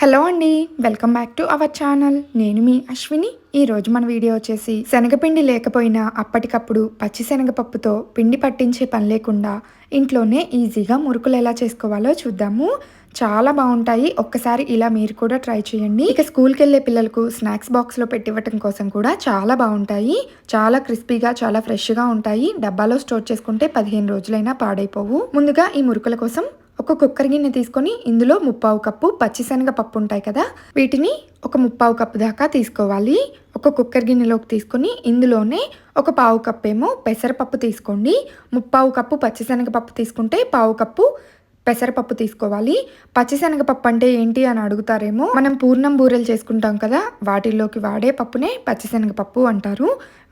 Hello అండి, welcome back to our channel. నేను మీ అశ్విని. ఈరోజు మన వీడియో వచ్చేసి శనగపిండి లేకపోయినా అప్పటికప్పుడు పచ్చి శనగపప్పుతో పిండి పట్టించే పని లేకుండా ఇంట్లోనే ఈజీగా మురుకులు ఎలా చేసుకోవాలో చూద్దాము. చాలా బాగుంటాయి. ఒక్కసారి ఇలా మీరు కూడా ట్రై చేయండి. ఇక స్కూల్కి వెళ్ళే పిల్లలకు స్నాక్స్ బాక్స్లో పెట్టివ్వటం కోసం కూడా చాలా బాగుంటాయి. చాలా క్రిస్పీగా, చాలా ఫ్రెష్గా ఉంటాయి. డబ్బాలో స్టోర్ చేసుకుంటే 15 రోజులైనా పాడైపోవు. ముందుగా ఈ మురుకుల కోసం ఒక కుక్కర్ గిన్నె తీసుకొని ఇందులో 1/4 కప్పు పచ్చిశనగ పప్పు ఉంటాయి కదా, వీటిని ఒక 1/4 కప్పు దాకా తీసుకోవాలి. ఒక కుక్కర్ గిన్నెలోకి తీసుకొని ఇందులోనే ఒక 1/4 కప్పు ఏమో పెసరపప్పు తీసుకోండి. 1/4 కప్పు పచ్చిశనగ పప్పు తీసుకుంటే 1/4 కప్పు పెసరపప్పు తీసుకోవాలి. పచ్చిశనగపప్పు అంటే ఏంటి అని అడుగుతారేమో. మనం పూర్ణం బూరెలు చేసుకుంటాం కదా, వాటిల్లోకి వాడే పప్పునే పచ్చిశనగపప్పు అంటారు.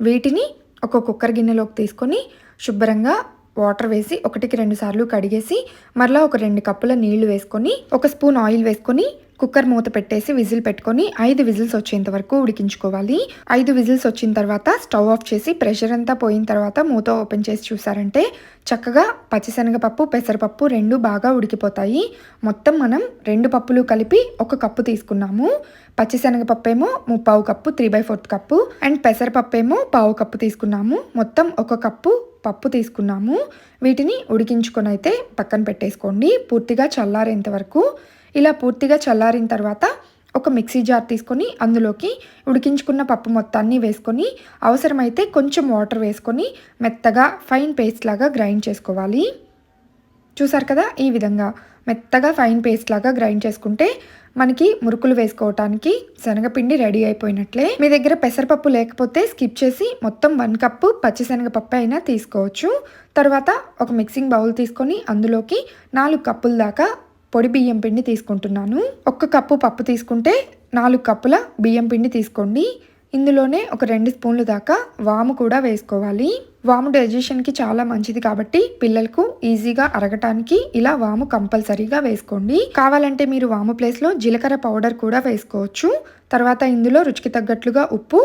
వీటిని ఒక కుక్కర్ గిన్నెలోకి తీసుకొని శుభ్రంగా వాటర్ వేసి 1కి 2 సార్లు కడిగేసి మరలా ఒక 2 కప్పుల నీళ్లు వేసుకొని ఒక స్పూన్ ఆయిల్ వేసుకొని కుక్కర్ మూత పెట్టేసి విజిల్ పెట్టుకొని 5 విజిల్స్ వచ్చేంత వరకు ఉడికించుకోవాలి. 5 విజిల్స్ వచ్చిన తర్వాత స్టవ్ ఆఫ్ చేసి ప్రెషర్ అంతా పోయిన తర్వాత మూత ఓపెన్ చేసి చూసారంటే చక్కగా పచ్చిశనగపప్పు పెసరపప్పు 2 బాగా ఉడికిపోతాయి. మొత్తం మనం 2 పప్పులు కలిపి 1 కప్పు తీసుకున్నాము. పచ్చిశనగపప్పు ఏమో 1/4 కప్పు 3/4 కప్పు అండ్ పెసరపప్పు ఏమో 1/4 కప్పు తీసుకున్నాము. మొత్తం 1 కప్పు పప్పు తీసుకున్నాము. వీటిని ఉడికించుకొని అయితే పక్కన పెట్టేసుకోండి పూర్తిగా చల్లారేంత వరకు. ఇలా పూర్తిగా చల్లారిన తర్వాత ఒక మిక్సీ జార్ తీసుకొని అందులోకి ఉడికించుకున్న పప్పు మొత్తాన్ని వేసుకొని అవసరమైతే కొంచెం వాటర్ వేసుకొని మెత్తగా ఫైన్ పేస్ట్ లాగా గ్రైండ్ చేసుకోవాలి. చూసారు కదా, ఈ విధంగా మెత్తగా ఫైన్ పేస్ట్ లాగా గ్రైండ్ చేసుకుంటే మనకి మురుకులు వేసుకోవటానికి శనగపిండి రెడీ అయిపోయినట్లే. మీ దగ్గర పెసరపప్పు లేకపోతే స్కిప్ చేసి మొత్తం 1 కప్పు పచ్చిశనగపప్పు అయినా తీసుకోవచ్చు. తర్వాత ఒక మిక్సింగ్ బౌల్ తీసుకొని అందులోకి 4 కప్పుల దాకా పొడి బియ్యం పిండి తీసుకుంటున్నాను. 1 కప్పు పప్పు తీసుకుంటే 4 కప్పుల బియ్యం పిండి తీసుకోండి. ఇందులోనే ఒక 2 స్పూన్లు దాకా వాము కూడా వేసుకోవాలి. వాము డైజెషన్కి చాలా మంచిది కాబట్టి పిల్లలకు ఈజీగా అరగటానికి ఇలా వాము కంపల్సరీగా వేసుకోండి. కావాలంటే మీరు వాము ప్లేస్లో జీలకర్ర పౌడర్ కూడా వేసుకోవచ్చు. తర్వాత ఇందులో రుచికి తగ్గట్లుగా ఉప్పు,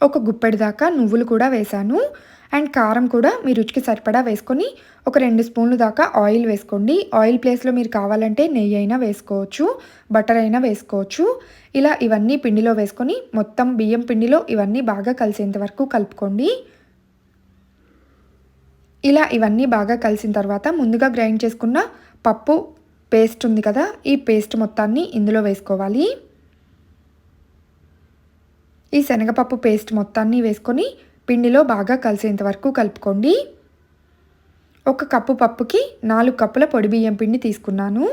ఒక గుప్పెడు దాకా నువ్వులు కూడా వేశాను. అండ్ కారం కూడా మీ రుచికి సరిపడా వేసుకొని ఒక 2 స్పూన్లు దాకా ఆయిల్ వేసుకోండి. ఆయిల్ ప్లేస్లో మీరు కావాలంటే నెయ్యి అయినా వేసుకోవచ్చు, బటర్ అయినా వేసుకోవచ్చు. ఇలా ఇవన్నీ పిండిలో వేసుకొని మొత్తం బియ్యం పిండిలో ఇవన్నీ బాగా కలిసేంత వరకు కలుపుకోండి. ఇలా ఇవన్నీ బాగా కలిసిన తర్వాత ముందుగా గ్రైండ్ చేసుకున్న పప్పు పేస్ట్ ఉంది కదా, ఈ పేస్ట్ మొత్తాన్ని ఇందులో వేసుకోవాలి. ఈ శనగపప్పు పేస్ట్ మొత్తాన్ని వేసుకొని పిండిలో బాగా కలిసేంత వరకు కలుపుకోండి. 1 కప్పు పప్పుకి 4 కప్పుల పొడి బియ్యం పిండి తీసుకున్నాను.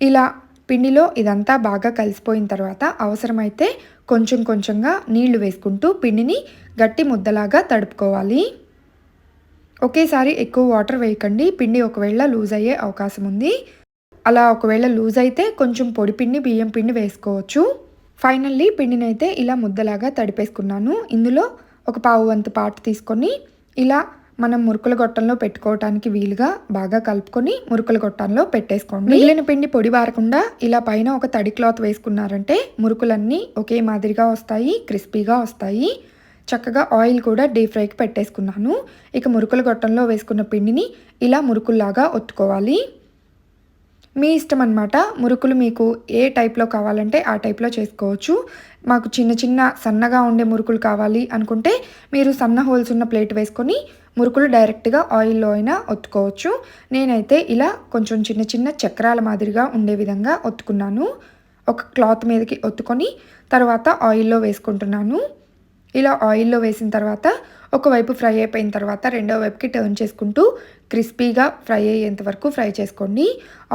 ఇలా పిండిలో ఇదంతా బాగా కలిసిపోయిన తర్వాత అవసరమైతే కొంచెం కొంచెంగా నీళ్లు వేసుకుంటూ పిండిని గట్టి ముద్దలాగా తడుపుకోవాలి. ఒకేసారి ఎక్కువ వాటర్ వేయకండి, పిండి ఒకవేళ లూజ్ అయ్యే అవకాశం ఉంది. అలా ఒకవేళ లూజ్ అయితే కొంచెం పొడి పిండి బియ్యం పిండి వేసుకోవచ్చు. ఫైనల్లీ పిండిని అయితే ఇలా ముద్దలాగా తడిపేసుకున్నాను. ఇందులో ఒక పావు వంతు పాటు తీసుకొని ఇలా మనం మురుకుల గొట్టంలో పెట్టుకోవటానికి వీలుగా బాగా కలుపుకొని మురుకుల గొట్టంలో పెట్టేసుకోండి. మిగిలిన పిండి పొడి బారకుండా ఇలా పైన ఒక తడి క్లాత్ వేసుకున్నారంటే మురుకులన్నీ ఒకే మాదిరిగా వస్తాయి, క్రిస్పీగా వస్తాయి. చక్కగా ఆయిల్ కూడా డీప్ ఫ్రైకి పెట్టేసుకున్నాను. ఇక మురుకుల గొట్టంలో వేసుకున్న పిండిని ఇలా మురుకుల్లాగా ఒత్తుకోవాలి. మీ ఇష్టం అన్నమాట. మురుకులు మీకు ఏ టైప్లో కావాలంటే ఆ టైప్లో చేసుకోవచ్చు. మాకు చిన్న చిన్న సన్నగా ఉండే మురుకులు కావాలి అనుకుంటే మీరు సన్న హోల్స్ ఉన్న ప్లేట్ వేసుకొని మురుకులు డైరెక్ట్గా ఆయిల్లో అయినా ఒత్తుకోవచ్చు. నేనైతే ఇలా కొంచెం చిన్న చిన్న చక్రాల మాదిరిగా ఉండే విధంగా ఒత్తుకున్నాను. ఒక క్లాత్ మీదకి ఒత్తుకొని తర్వాత ఆయిల్లో వేసుకుంటున్నాను. ఇలా ఆయిల్లో వేసిన తర్వాత ఒకవైపు ఫ్రై అయిపోయిన తర్వాత రెండో వైపుకి టర్న్ చేసుకుంటూ క్రిస్పీగా ఫ్రై అయ్యేంత వరకు ఫ్రై చేసుకోండి.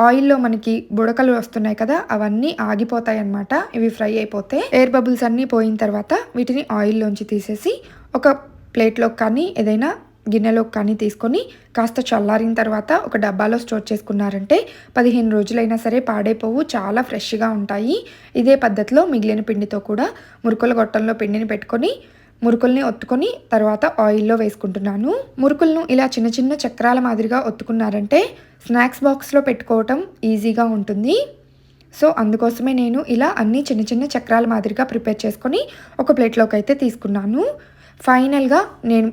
ఆయిల్లో మనకి బుడకలు వస్తున్నాయి కదా, అవన్నీ ఆగిపోతాయి అన్నమాట. ఇవి ఫ్రై అయిపోతే ఎయిర్ బబుల్స్ అన్నీ పోయిన తర్వాత వీటిని ఆయిల్లోంచి తీసేసి ఒక ప్లేట్లోకి కానీ ఏదైనా గిన్నెలోకి కానీ తీసుకొని కాస్త చల్లారిన తర్వాత ఒక డబ్బాలో స్టోర్ చేసుకున్నారంటే 15 రోజులైనా సరే పాడైపోవు, చాలా ఫ్రెష్గా ఉంటాయి. ఇదే పద్ధతిలో మిగిలిన పిండితో కూడా మురుకుల గొట్టంలో పిండిని పెట్టుకొని మురుకుల్ని ఒత్తుకొని తర్వాత ఆయిల్లో వేసుకుంటున్నాను. మురుకులను ఇలా చిన్న చిన్న చక్రాల మాదిరిగా ఒత్తుకున్నారంటే స్నాక్స్ బాక్స్లో పెట్టుకోవటం ఈజీగా ఉంటుంది. సో అందుకోసమే నేను ఇలా అన్నీ చిన్న చిన్న చక్రాల మాదిరిగా ప్రిపేర్ చేసుకొని ఒక ప్లేట్లోకి అయితే తీసుకున్నాను. ఫైనల్గా నేను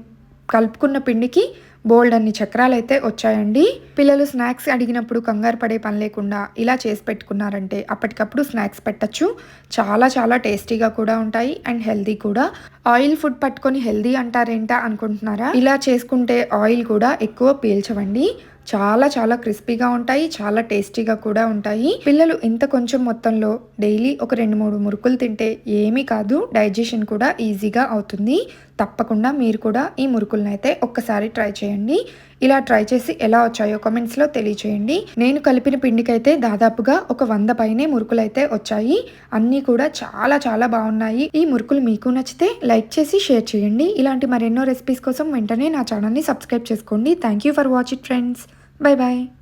కలుపుకున్న పిండికి బోల్డ్ అన్ని చక్రాలైతే వచ్చాయండి. పిల్లలు స్నాక్స్ అడిగినప్పుడు కంగారు పడే పని లేకుండా ఇలా చేసి పెట్టుకున్నారంటే అప్పటికప్పుడు స్నాక్స్ పెట్టచ్చు. చాలా చాలా టేస్టీగా కూడా ఉంటాయి అండ్ హెల్దీ కూడా. ఆయిల్ ఫుడ్ పట్టుకొని హెల్దీ అంటారేంటా అనుకుంటున్నారా? ఇలా చేసుకుంటే ఆయిల్ కూడా ఎక్కువ పీల్చవండి. చాలా చాలా క్రిస్పీగా ఉంటాయి, చాలా టేస్టీగా కూడా ఉంటాయి. పిల్లలు ఇంత కొంచెం మొత్తంలో డైలీ ఒక 2-3 మురుకులు తింటే ఏమీ కాదు, డైజెషన్ కూడా ఈజీగా అవుతుంది. తప్పకుండా మీరు కూడా ఈ మురుకులను అయితే ఒక్కసారి ట్రై చేయండి. ఇలా ట్రై చేసి ఎలా వచ్చాయో కామెంట్స్లో తెలియచేయండి. నేను కలిపిన పిండికైతే దాదాపుగా ఒక 100 పైనే మురుకులు అయితే వచ్చాయి. అన్నీ కూడా చాలా చాలా బాగున్నాయి. ఈ మురుకులు మీకు నచ్చితే లైక్ చేసి షేర్ చేయండి. ఇలాంటి మరెన్నో రెసిపీస్ కోసం వెంటనే నా ఛానల్ని సబ్స్క్రైబ్ చేసుకోండి. Thank you for watching friends. Bye bye.